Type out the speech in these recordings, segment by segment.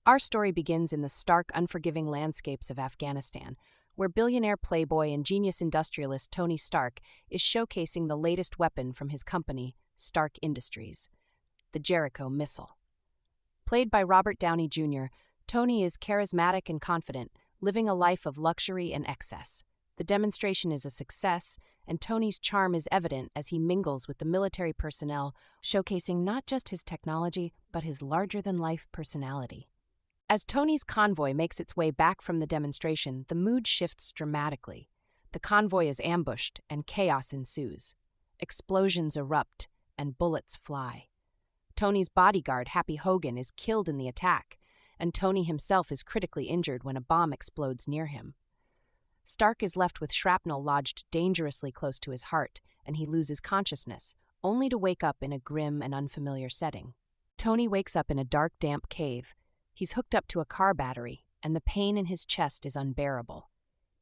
Our story begins in the stark, unforgiving landscapes of Afghanistan, where billionaire playboy and genius industrialist Tony Stark is showcasing the latest weapon from his company, Stark Industries, the Jericho missile. Played by Robert Downey Jr., Tony is charismatic and confident, living a life of luxury and excess. The demonstration is a success, and Tony's charm is evident as he mingles with the military personnel, showcasing not just his technology, but his larger-than-life personality. As Tony's convoy makes its way back from the demonstration, the mood shifts dramatically. The convoy is ambushed, and chaos ensues. Explosions erupt, and bullets fly. Tony's bodyguard, Happy Hogan, is killed in the attack, and Tony himself is critically injured when a bomb explodes near him. Stark is left with shrapnel lodged dangerously close to his heart, and he loses consciousness, only to wake up in a grim and unfamiliar setting. Tony wakes up in a dark, damp cave. He's hooked up to a car battery, and the pain in his chest is unbearable.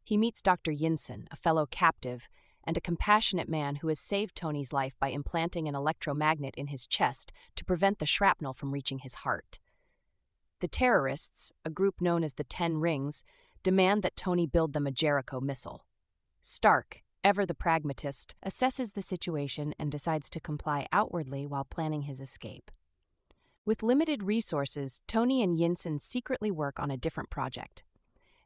He meets Dr. Yinsen, a fellow captive, and a compassionate man who has saved Tony's life by implanting an electromagnet in his chest to prevent the shrapnel from reaching his heart. The terrorists, a group known as the 10 Rings, demand that Tony build them a Jericho missile. Stark, ever the pragmatist, assesses the situation and decides to comply outwardly while planning his escape. With limited resources, Tony and Yinsen secretly work on a different project.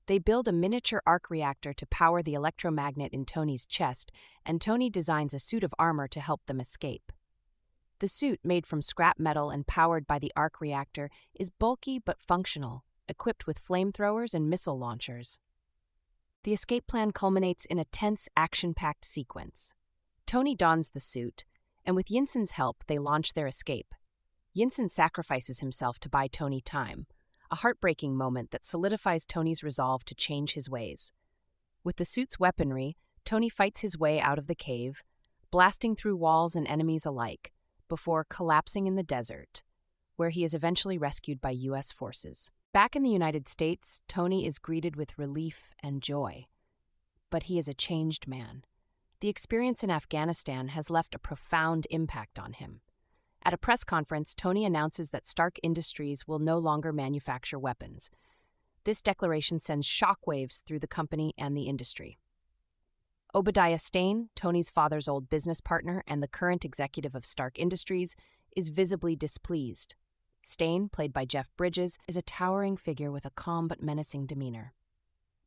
They build a miniature arc reactor to power the electromagnet in Tony's chest, and Tony designs a suit of armor to help them escape. The suit, made from scrap metal and powered by the arc reactor, is bulky but functional, equipped with flamethrowers and missile launchers. The escape plan culminates in a tense, action-packed sequence. Tony dons the suit, and with Yinsen's help, they launch their escape. Yinsen sacrifices himself to buy Tony time, a heartbreaking moment that solidifies Tony's resolve to change his ways. With the suit's weaponry, Tony fights his way out of the cave, blasting through walls and enemies alike, before collapsing in the desert, where he is eventually rescued by U.S. forces. Back in the United States, Tony is greeted with relief and joy. But he is a changed man. The experience in Afghanistan has left a profound impact on him. At a press conference, Tony announces that Stark Industries will no longer manufacture weapons. This declaration sends shockwaves through the company and the industry. Obadiah Stane, Tony's father's old business partner and the current executive of Stark Industries, is visibly displeased. Stane, played by Jeff Bridges, is a towering figure with a calm but menacing demeanor.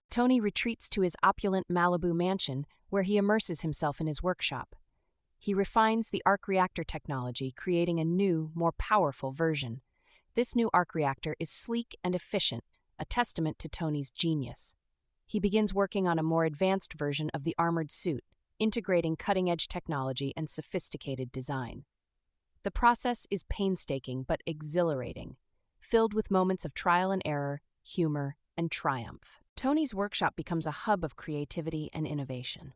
Tony retreats to his opulent Malibu mansion, where he immerses himself in his workshop. He refines the arc reactor technology, creating a new, more powerful version. This new arc reactor is sleek and efficient, a testament to Tony's genius. He begins working on a more advanced version of the armored suit, integrating cutting-edge technology and sophisticated design. The process is painstaking but exhilarating, filled with moments of trial and error, humor, and triumph. Tony's workshop becomes a hub of creativity and innovation.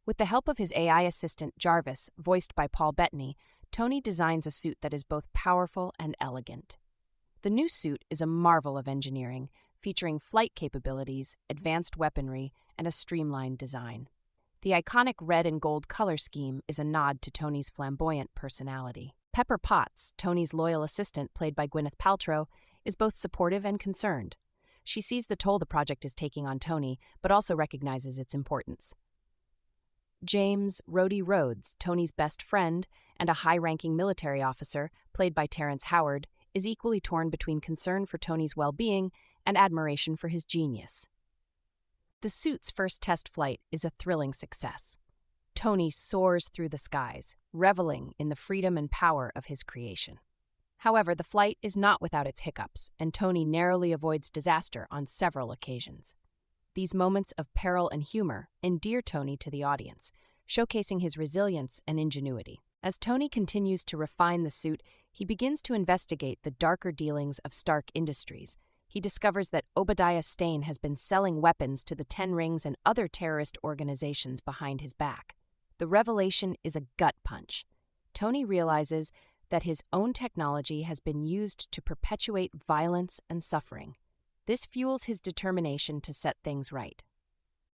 With the help of his AI assistant, Jarvis, voiced by Paul Bettany, Tony designs a suit that is both powerful and elegant. The new suit is a marvel of engineering, featuring flight capabilities, advanced weaponry, and a streamlined design. The iconic red and gold color scheme is a nod to Tony's flamboyant personality. Pepper Potts, Tony's loyal assistant, played by Gwyneth Paltrow, is both supportive and concerned. She sees the toll the project is taking on Tony, but also recognizes its importance. James Rhodey Rhodes, Tony's best friend and a high-ranking military officer, played by Terrence Howard, is equally torn between concern for Tony's well-being and admiration for his genius. The suit's first test flight is a thrilling success. Tony soars through the skies, reveling in the freedom and power of his creation. However, the flight is not without its hiccups, and Tony narrowly avoids disaster on several occasions. These moments of peril and humor endear Tony to the audience, showcasing his resilience and ingenuity. As Tony continues to refine the suit, he begins to investigate the darker dealings of Stark Industries. He discovers that Obadiah Stane has been selling weapons to the 10 Rings and other terrorist organizations behind his back. The revelation is a gut punch. Tony realizes that his own technology has been used to perpetuate violence and suffering. This fuels his determination to set things right.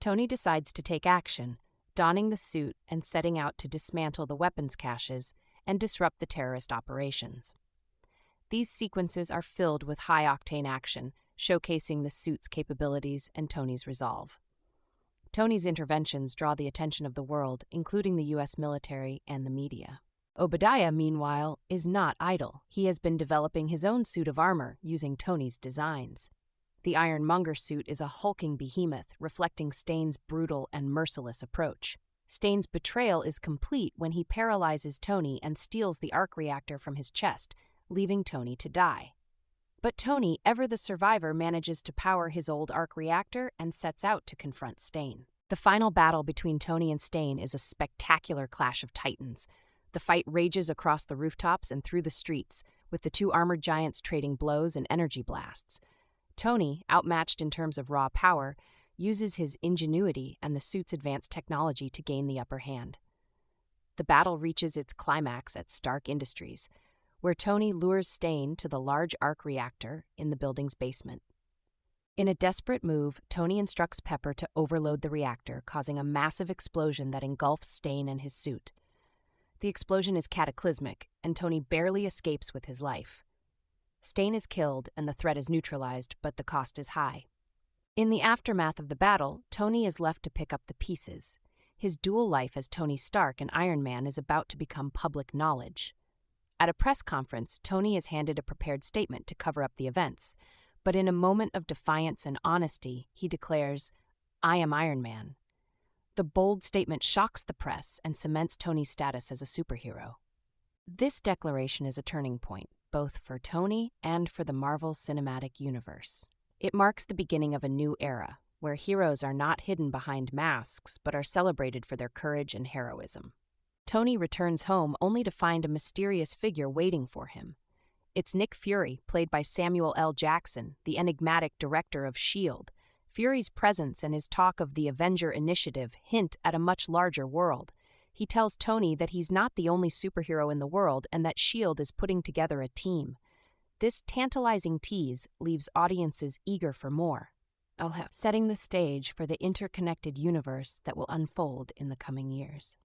Tony decides to take action, donning the suit and setting out to dismantle the weapons caches and disrupt the terrorist operations. These sequences are filled with high-octane action, showcasing the suit's capabilities and Tony's resolve. Tony's interventions draw the attention of the world, including the U.S. military and the media. Obadiah, meanwhile, is not idle. He has been developing his own suit of armor using Tony's designs. The Ironmonger suit is a hulking behemoth, reflecting Stane's brutal and merciless approach. Stane's betrayal is complete when he paralyzes Tony and steals the arc reactor from his chest, leaving Tony to die. But Tony, ever the survivor, manages to power his old arc reactor and sets out to confront Stane. The final battle between Tony and Stane is a spectacular clash of titans. The fight rages across the rooftops and through the streets, with the two armored giants trading blows and energy blasts. Tony, outmatched in terms of raw power, uses his ingenuity and the suit's advanced technology to gain the upper hand. The battle reaches its climax at Stark Industries, where Tony lures Stane to the large arc reactor in the building's basement. In a desperate move, Tony instructs Pepper to overload the reactor, causing a massive explosion that engulfs Stane and his suit. The explosion is cataclysmic, and Tony barely escapes with his life. Stane is killed and the threat is neutralized, but the cost is high. In the aftermath of the battle, Tony is left to pick up the pieces. His dual life as Tony Stark and Iron Man is about to become public knowledge. At a press conference, Tony is handed a prepared statement to cover up the events, but in a moment of defiance and honesty, he declares, "I am Iron Man." The bold statement shocks the press and cements Tony's status as a superhero. This declaration is a turning point, both for Tony and for the Marvel Cinematic Universe. It marks the beginning of a new era, where heroes are not hidden behind masks but are celebrated for their courage and heroism. Tony returns home only to find a mysterious figure waiting for him. It's Nick Fury, played by Samuel L. Jackson, the enigmatic director of S.H.I.E.L.D. Fury's presence and his talk of the Avenger Initiative hint at a much larger world. He tells Tony that he's not the only superhero in the world and that S.H.I.E.L.D. is putting together a team. This tantalizing tease leaves audiences eager for more, setting the stage for the interconnected universe that will unfold in the coming years.